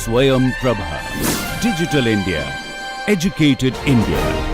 Swayam Prabha. Digital India. Educated India.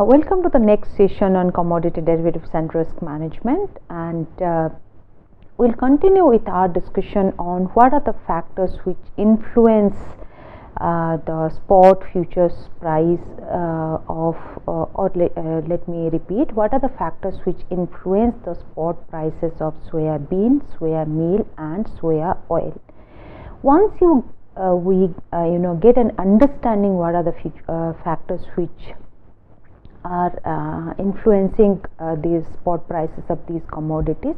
Welcome to the next session on commodity derivatives and risk management, and we'll continue with our discussion on what are the factors which influence the spot futures price let me repeat, what are the factors which influence the spot prices of soya bean, soya meal and soya oil. Once we get an understanding what are the factors which are influencing these spot prices of these commodities,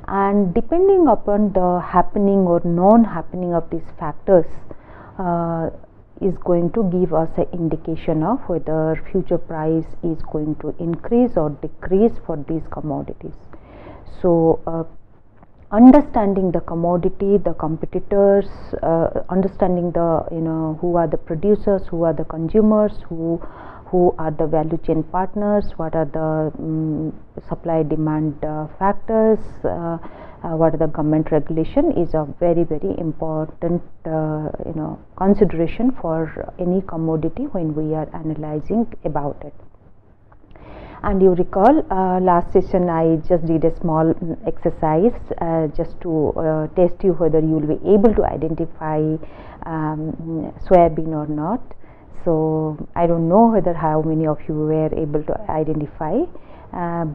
and depending upon the happening or non-happening of these factors is going to give us an indication of whether future price is going to increase or decrease for these commodities. So understanding the commodity, the competitors, understanding the who are the producers, who are the consumers, who are the value chain partners, what are the supply demand factors, what are the government regulation is a very important consideration for any commodity when we are analyzing about it. And you recall last session I just did a small exercise just to test you whether you will be able to identify soybean or not. So I don't know whether how many of you were able to identify,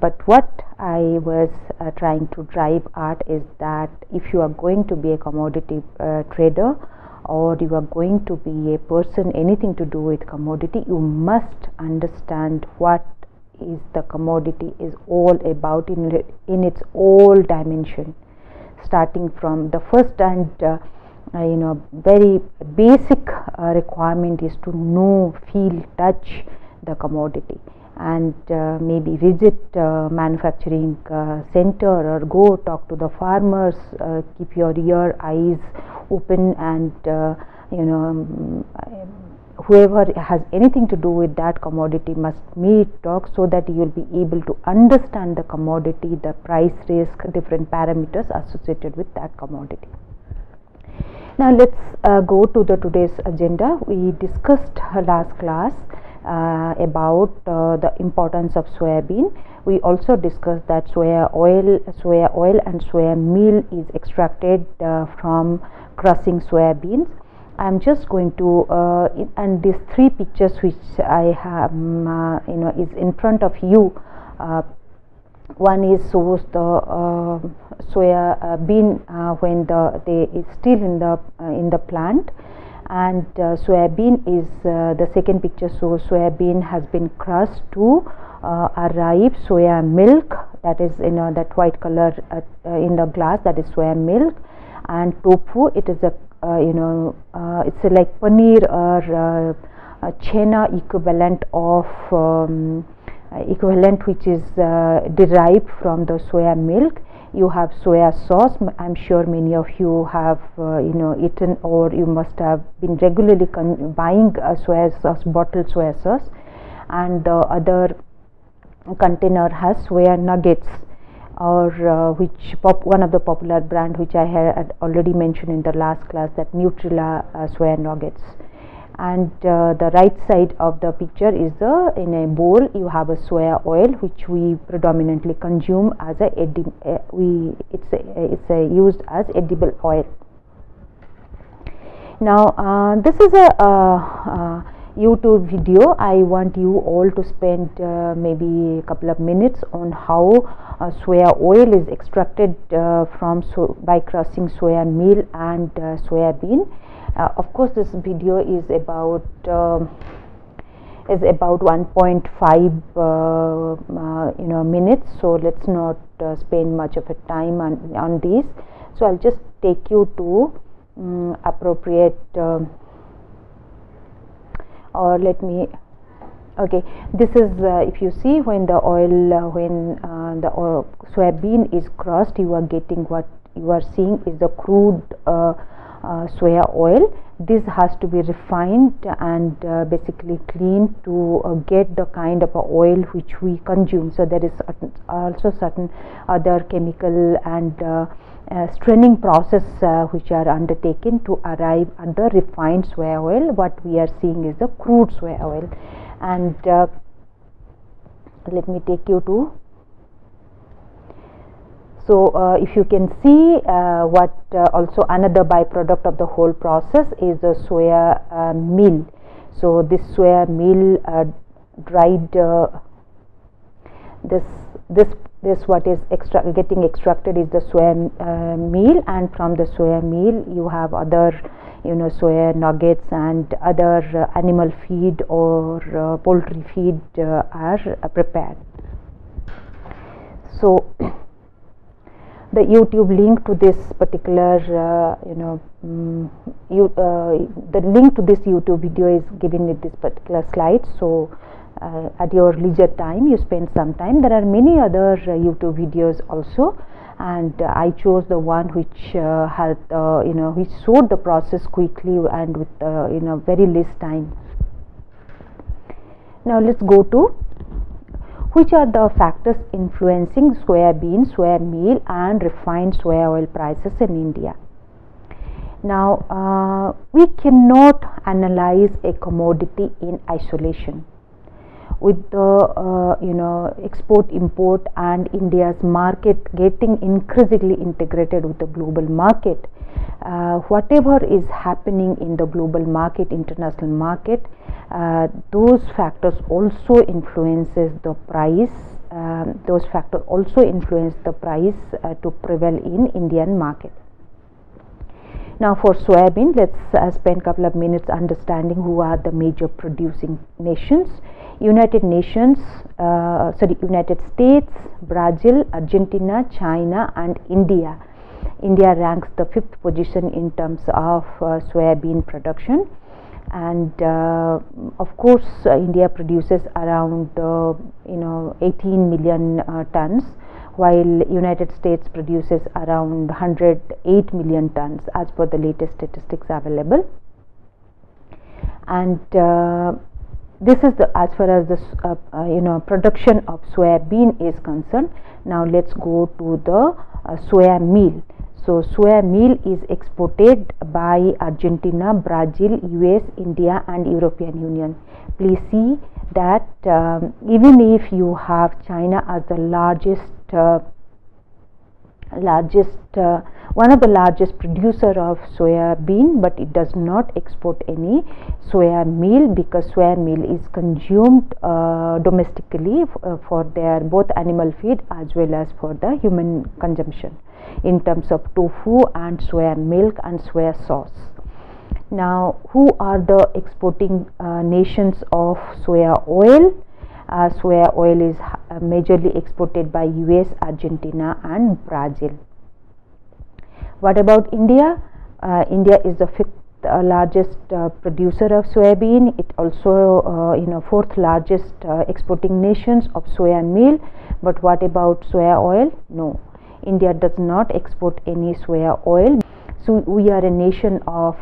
but what I was trying to drive at is that if you are going to be a commodity trader, or you are going to be a person anything to do with commodity, you must understand what is the commodity is all about in its all dimension, starting from the first and very basic requirement is to know, feel, touch the commodity, and maybe visit manufacturing center or go talk to the farmers, keep your eyes open, and whoever has anything to do with that commodity must meet, talk, so that you will be able to understand the commodity, the price risk, different parameters associated with that commodity. Now let's go to the today's agenda. We discussed last class about the importance of soybean. We also discussed that soya oil and soya meal is extracted from crushing soybeans. I'm just going to and these three pictures which I have is in front of you. One is shows the soya bean when they is still in the plant, and soya bean is the second picture shows soya bean has been crushed to arrive soya milk, that is that white color in the glass, that is soya milk. And tofu, it is a it's like paneer or chena equivalent of which is derived from the soya milk. You have soya sauce. I'm sure many of you have eaten, or you must have been regularly buying a soya sauce, bottled soya sauce. And the other container has soya nuggets, or one of the popular brand which I had already mentioned in the last class, that Nutrilla soya nuggets. And the right side of the picture is in a bowl you have a soya oil, which we predominantly consume as it's used as edible oil. Now this is a YouTube video. I want you all to spend maybe a couple of minutes on how soya oil is extracted by crushing soya meal and soya bean. Of course, this video is about 1.5 minutes, so let's not spend much of a time on these. So I'll just take you to appropriate or let me okay, this is if you see when the oil the soybean is crushed, you are getting what you are seeing is the crude soya oil. This has to be refined and basically cleaned to get the kind of oil which we consume. So there is also certain other chemical and straining process which are undertaken to arrive at the refined soya oil. What we are seeing is the crude soya oil. And let me take you to, so if you can see what also another byproduct of the whole process is the soya meal. So this soya meal dried this what is getting extracted is the soya meal, and from the soya meal you have other soya nuggets and other animal feed or poultry feed are prepared. So the YouTube link to this particular the link to this YouTube video is given in this particular slide. So at your leisure time you spend some time. There are many other YouTube videos also, and I chose the one which had which showed the process quickly and with very less time. Now let's go to which are the factors influencing soybean, soya meal and refined soya oil prices in India. Now we cannot analyze a commodity in isolation. With the export import and India's market getting increasingly integrated with the global market, whatever is happening in the global market, international market, those factors also influences the price. Those factors also influence the price to prevail in Indian market. Now for soybean, let's spend a couple of minutes understanding who are the major producing nations. United States, Brazil, Argentina, China and India. India ranks the 5th position in terms of soybean production, and of course India produces around 18 million tons, while United States produces around 108 million tons as per the latest statistics available. And this is as far as the production of soybean is concerned. Now let's go to the soya meal. So soya meal is exported by Argentina, Brazil, US, India and European Union. Please see that even if you have China as the one of the largest producer of soya bean, but it does not export any soya meal because soya meal is consumed domestically for their both animal feed as well as for the human consumption in terms of tofu and soya milk and soya sauce. Now who are the exporting nations of soya oil? Soya oil is majorly exported by US, Argentina and Brazil. What about India? India is the 5th largest producer of soybean. It also 4th largest exporting nations of soya meal. But what about soya oil? No, India does not export any soya oil. So we are a nation of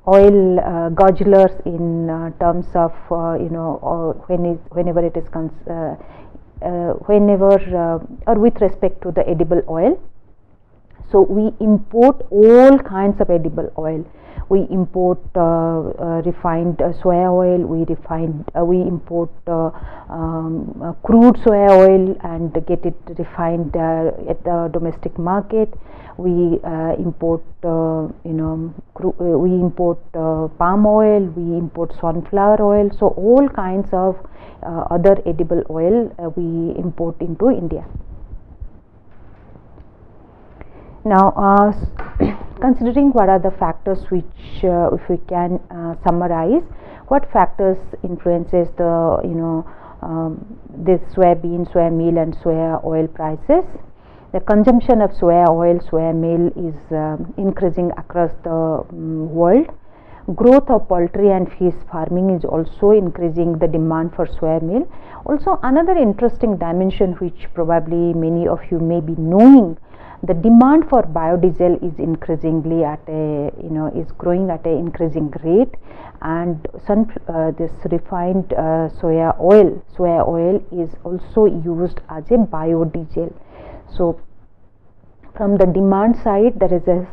oil gudgelers in terms of whenever it is or with respect to the edible oil. So we import all kinds of edible oil. We import refined soya oil. We import crude soya oil and get it refined at the domestic market. We import we import palm oil. We import sunflower oil. So all kinds of other edible oil we import into India. Now considering what are the factors which if we can summarize, what factors influences the this soybean, soya meal and soya oil prices. The consumption of soya oil, soya meal is increasing across the world. Growth of poultry and fish farming is also increasing the demand for soya meal. Also, another interesting dimension which probably many of you may be knowing, the demand for biodiesel is increasingly at a is growing at an increasing rate, and this refined soya oil is also used as a biodiesel. So from the demand side, there is a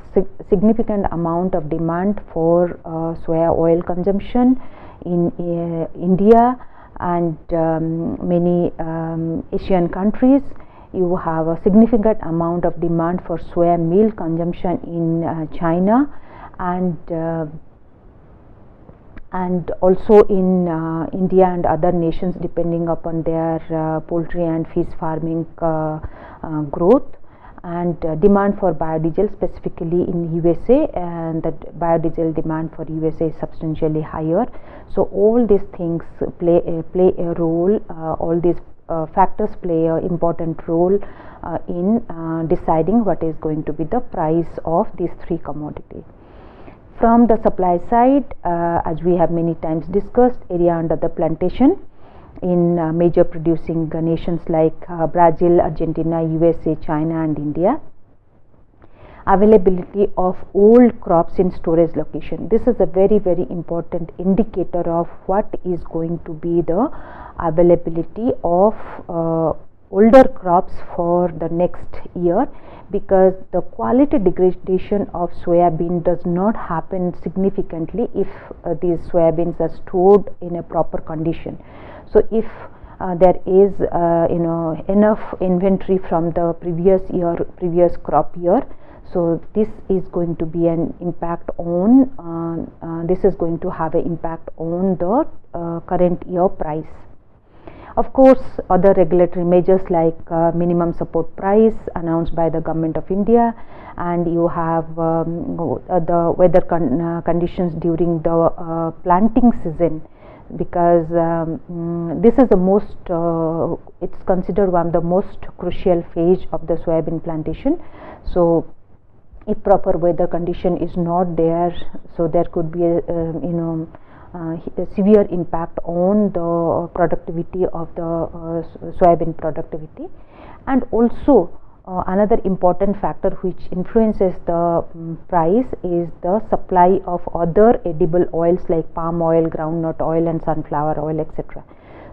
significant amount of demand for soya oil consumption in India and many Asian countries. You have a significant amount of demand for soya meal consumption in China and also in India and other nations, depending upon their poultry and fish farming growth. And demand for biodiesel, specifically in USA, and the biodiesel demand for USA is substantially higher. So all these things play a role. All these factors play an important role in deciding what is going to be the price of these three commodities. From the supply side, as we have many times discussed, area under the plantation in major producing nations like Brazil, Argentina, USA, China and India. Availability of old crops in storage location. This is a very important indicator of what is going to be the availability of older crops for the next year, because the quality degradation of soybean does not happen significantly if these soybeans are stored in a proper condition. So if there is enough inventory from the previous crop year, so this is going to be an impact on this is going to have an impact on the current year price. Of course, other regulatory measures like minimum support price announced by the Government of India, and you have the weather conditions during the planting season, because this is the most it's considered one of the most crucial phase of the soybean plantation. So if proper weather condition is not there, so there could be a severe impact on the productivity of the soybean productivity. And also another important factor which influences the price is the supply of other edible oils like palm oil, groundnut oil and sunflower oil, etc.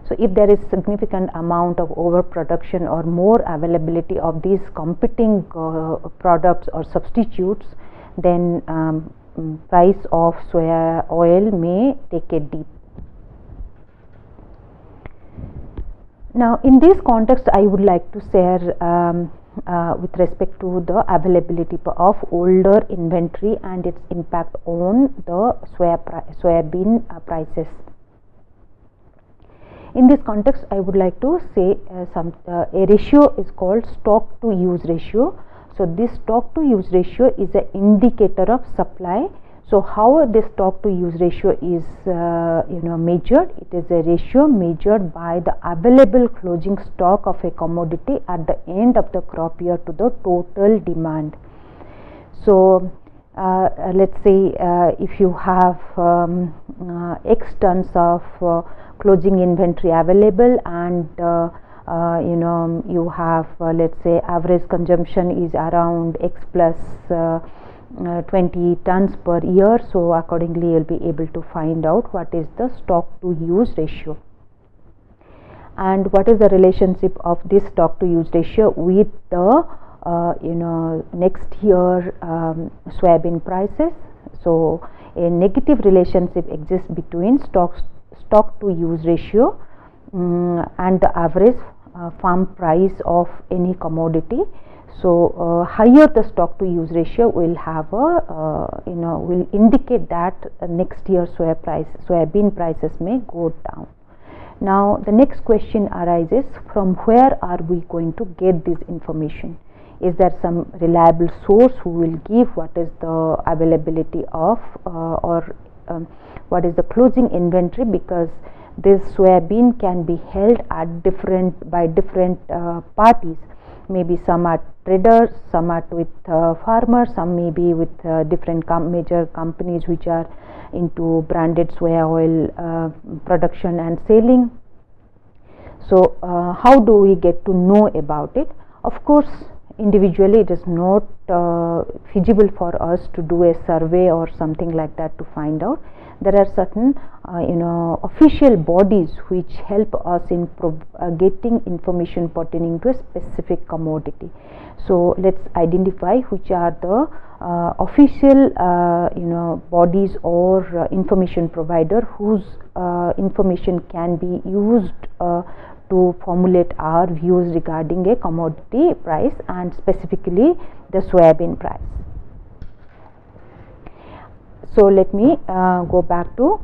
So if there is significant amount of overproduction or more availability of these competing products or substitutes, then price of soya oil may take a dip. Now in this context, I would like to share with respect to the availability of older inventory and its impact on the soybean prices. In this context, I would like to say a ratio is called stock to use ratio. So this stock to use ratio is an indicator of supply. So how this stock to use ratio is measured? It is a ratio measured by the available closing stock of a commodity at the end of the crop year to the total demand. So let's say if you have X tons of closing inventory available, and you have let's say average consumption is around X plus 20 tons per year. So accordingly you will be able to find out what is the stock to use ratio, and what is the relationship of this stock to use ratio with the next year soybean prices. So a negative relationship exists between stock to use ratio and the average farm price of any commodity. So higher the stock to use ratio will have a will indicate that next year soybean prices may go down. Now the next question arises, from where are we going to get this information? Is there some reliable source who will give what is the availability of what is the closing inventory? Because this soybean can be held at by different parties. maybe some are traders, some are with farmers, some may be with different major companies which are into branded soya oil production and selling. So how do we get to know about it? Of course, individually it is not feasible for us to do a survey or something like that to find out. There are certain official bodies which help us in getting information pertaining to a specific commodity. So let's identify which are the official bodies or information provider whose information can be used to formulate our views regarding a commodity price and specifically the soybean price. So let me go back to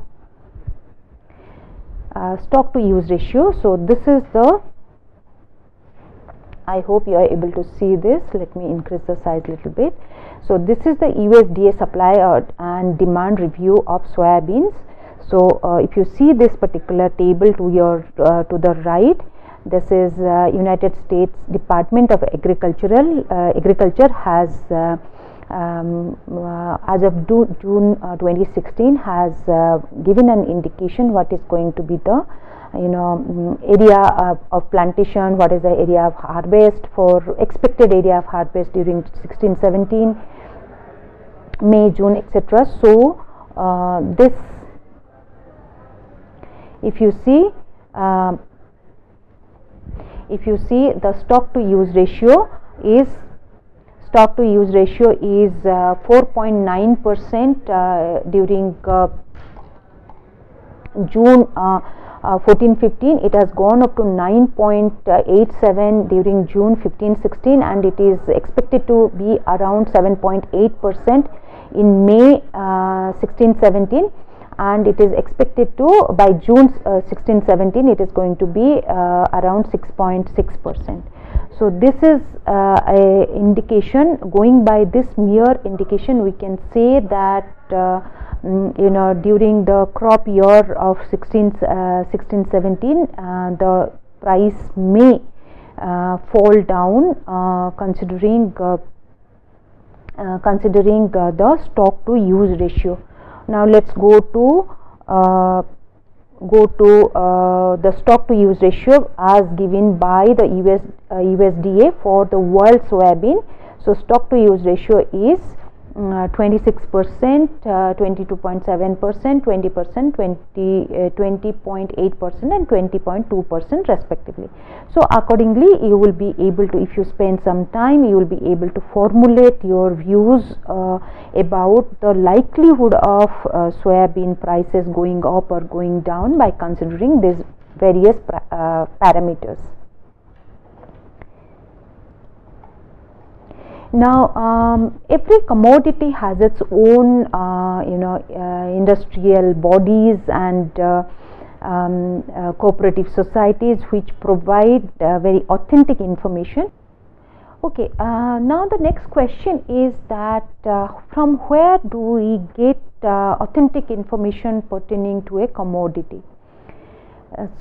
stock to use ratio. So this is the, I hope you are able to see this. Let me increase the size a little bit. So this is the USDA supply and demand review of soybeans. So if you see this particular table to your to the right, this is United States Department of Agriculture has as of June 2016 has given an indication what is going to be the area of plantation, what is the area of harvest for expected area of harvest during 16-17, May, June, etc. So this, if you see the stock to use ratio is 4.9% during June 14-15. It has gone up to 9.87 during June 15-16, and it is expected to be around 7.8% in May 16-17, and it is expected to by June 16-17 it is going to be around 6.6%. So this is a indication. Going by this mere indication, we can say that during the crop year of 16-17 the price may fall down considering the stock to use ratio. Now let's go to the stock to use ratio as given by the USDA for the world soybean. So stock to use ratio is 26%, 22.7%, 20%, 20.8% and 20.2% respectively. So accordingly you will be able to, if you spend some time, you will be able to formulate your views about the likelihood of soybean prices going up or going down by considering these various parameters. Now every commodity has its own industrial bodies and cooperative societies which provide very authentic information. Okay, now the next question is that from where do we get authentic information pertaining to a commodity?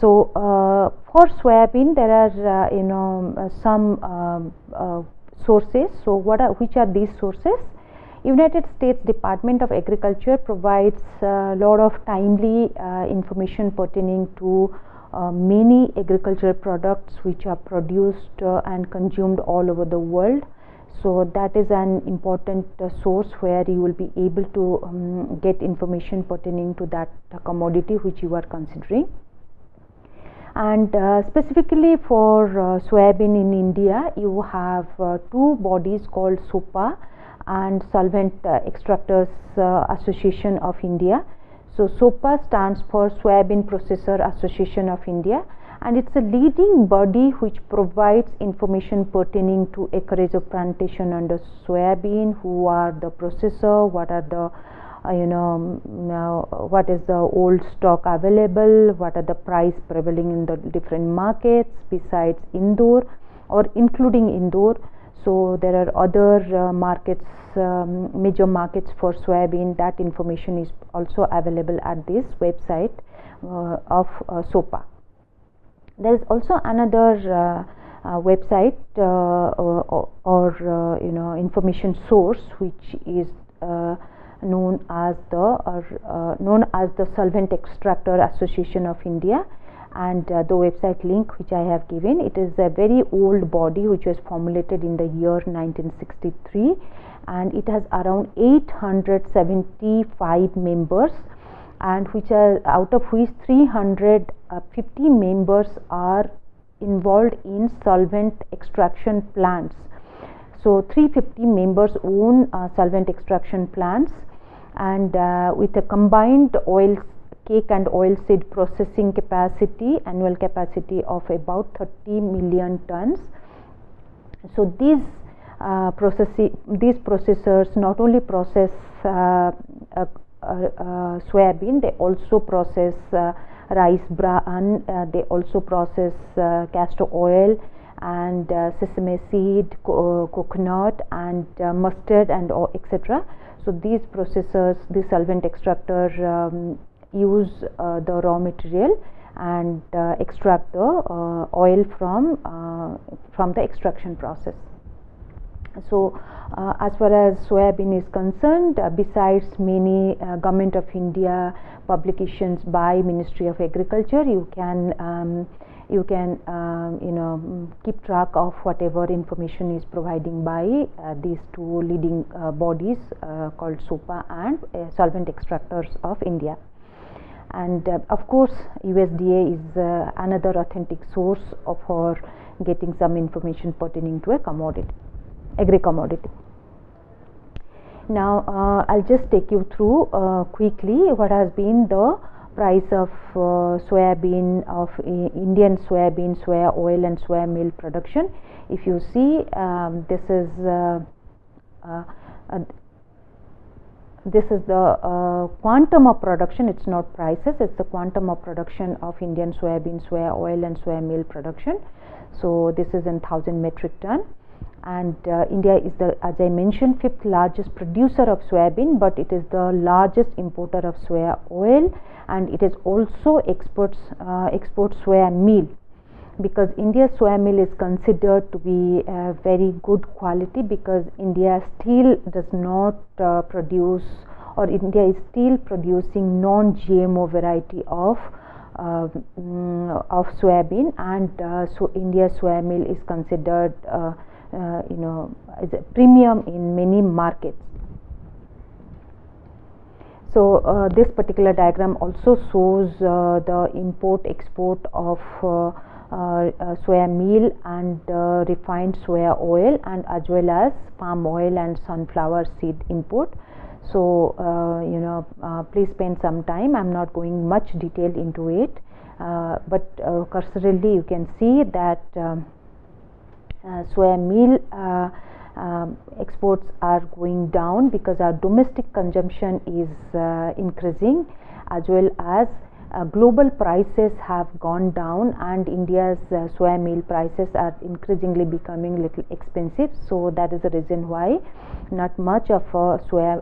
So for soybean there are some sources. So which are these sources? United States Department of Agriculture provides a lot of timely information pertaining to many agricultural products which are produced and consumed all over the world. So that is an important source where you will be able to get information pertaining to that commodity which you are considering. And specifically for soybean in India, you have two bodies called SOPA and Solvent Extractors Association of India. So SOPA stands for Soybean Processor Association of India, and it's a leading body which provides information pertaining to acreage of plantation under soybean, who are the processor, what are the what is the old stock available, what are the price prevailing in the different markets besides Indore or including Indore. So there are other markets, major markets for soybean. That information is also available at this website of SOPA. There is also another website or information source, which is known as the Solvent Extractor Association of India, and the website link which I have given. It is a very old body which was formulated in the year 1963, and it has around 875 members, and which are out of which 350 members are involved in solvent extraction plants. So 350 members own solvent extraction plants, and with a combined cake and oil seed processing annual capacity of about 30 million tons. So these processors not only process soybean, they also process rice bran, they also process castor oil and sesame seed, coconut and mustard and etc. So these processors, these solvent extractors use the raw material and extract the oil from the extraction process. So as far as soybean is concerned, besides many Government of India publications by Ministry of Agriculture, you can keep track of whatever information is providing by these two leading bodies called SOPA and Solvent Extractors of India. And of course USDA is another authentic source for getting some information pertaining to a commodity, agri-commodity. Now I'll just take you through quickly what has been the price of soybean, of Indian soybean, soya oil and soya meal production. If you see, this is the quantum of production. It's not prices, it's the quantum of production of Indian soybean, soya oil and soya meal production. So this is in 1000 metric ton, and India is the, as I mentioned, 5th largest producer of soybean, but it is the largest importer of soya oil, and it is also exports soya meal, because India's soya meal is considered to be very good quality, because India still does not produce, or India is still producing non-GMO variety of soybean, and so India's soya meal is considered as a premium in many markets. So this particular diagram also shows the import-export of soya meal and refined soya oil, and as well as palm oil and sunflower seed import. So please spend some time. I'm not going much detail into it, but cursorily you can see that soya meal exports are going down because our domestic consumption is increasing, as well as global prices have gone down, and India's soya meal prices are increasingly becoming little expensive. So that is the reason why not much of soya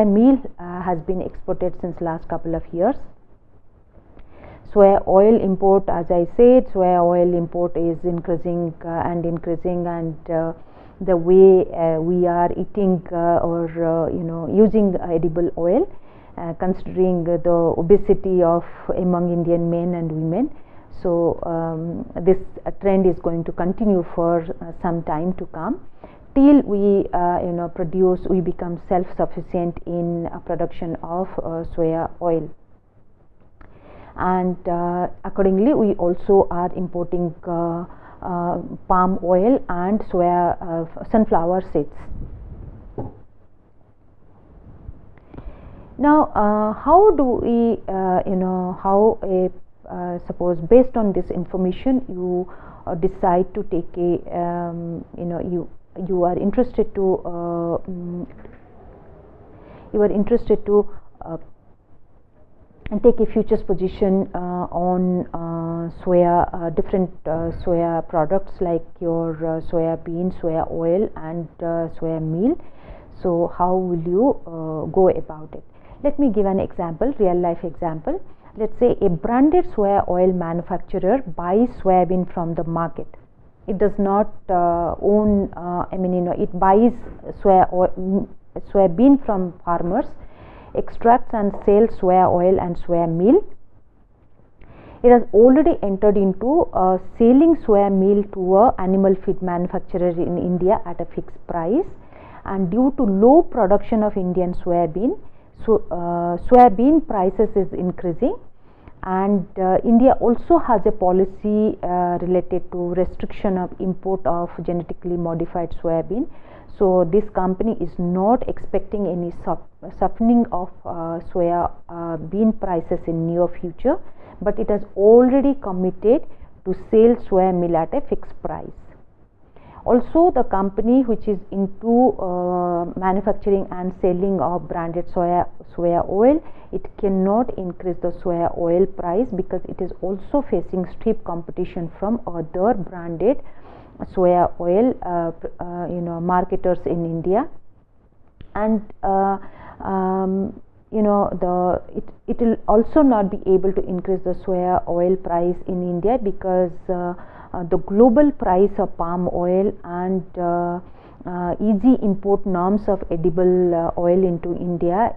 meal has been exported since last couple of years. Soya oil import, as I said, soya oil import is increasing, and the way we are eating or using edible oil, considering the obesity of among Indian men and women. So this trend is going to continue for some time to come, till we we become self-sufficient in production of soya oil. And accordingly we also are importing palm oil and sunflower seeds. Now how do we suppose based on this information you decide to take a you are interested to take a futures position on different soya products like your soya bean, soya oil and soya meal. So how will you go about it? Let me give an example, real life example. Let's say a branded soya oil manufacturer buys soybean from the market. it does not own, it buys soybean from farmers, extracts and sells soya oil and soya meal. It has already entered into selling soya meal to a animal feed manufacturer in India at a fixed price, and due to low production of Indian soybean, soybean prices is increasing, and India also has a policy related to restriction of import of genetically modified soybean. So this company is not expecting any softening of soya bean prices in near future, but it has already committed to sell soya meal at a fixed price. Also, the company which is into manufacturing and selling of branded soya oil, it cannot increase the soya oil price because it is also facing stiff competition from other branded soya oil marketers in India, and it will also not be able to increase the soya oil price in India because the global price of palm oil and easy import norms of edible oil into India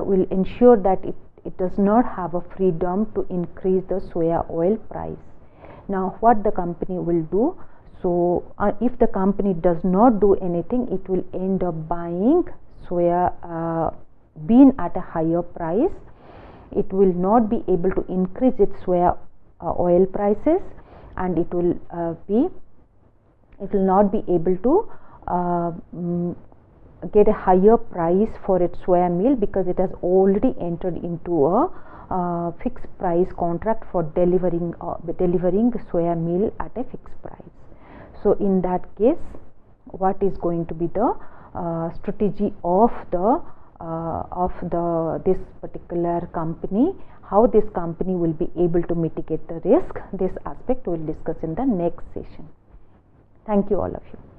will ensure that it does not have a freedom to increase the soya oil price. Now, what the company will do? So, if the company does not do anything, it will end up buying soya bean at a higher price. It will not be able to increase its soya oil prices, and it will not be able to get a higher price for its soya meal because it has already entered into a fixed price contract for delivering soya meal at a fixed price. So in that case, what is going to be the strategy of this particular company? How this company will be able to mitigate the risk? This aspect we will discuss in the next session. Thank you, all of you.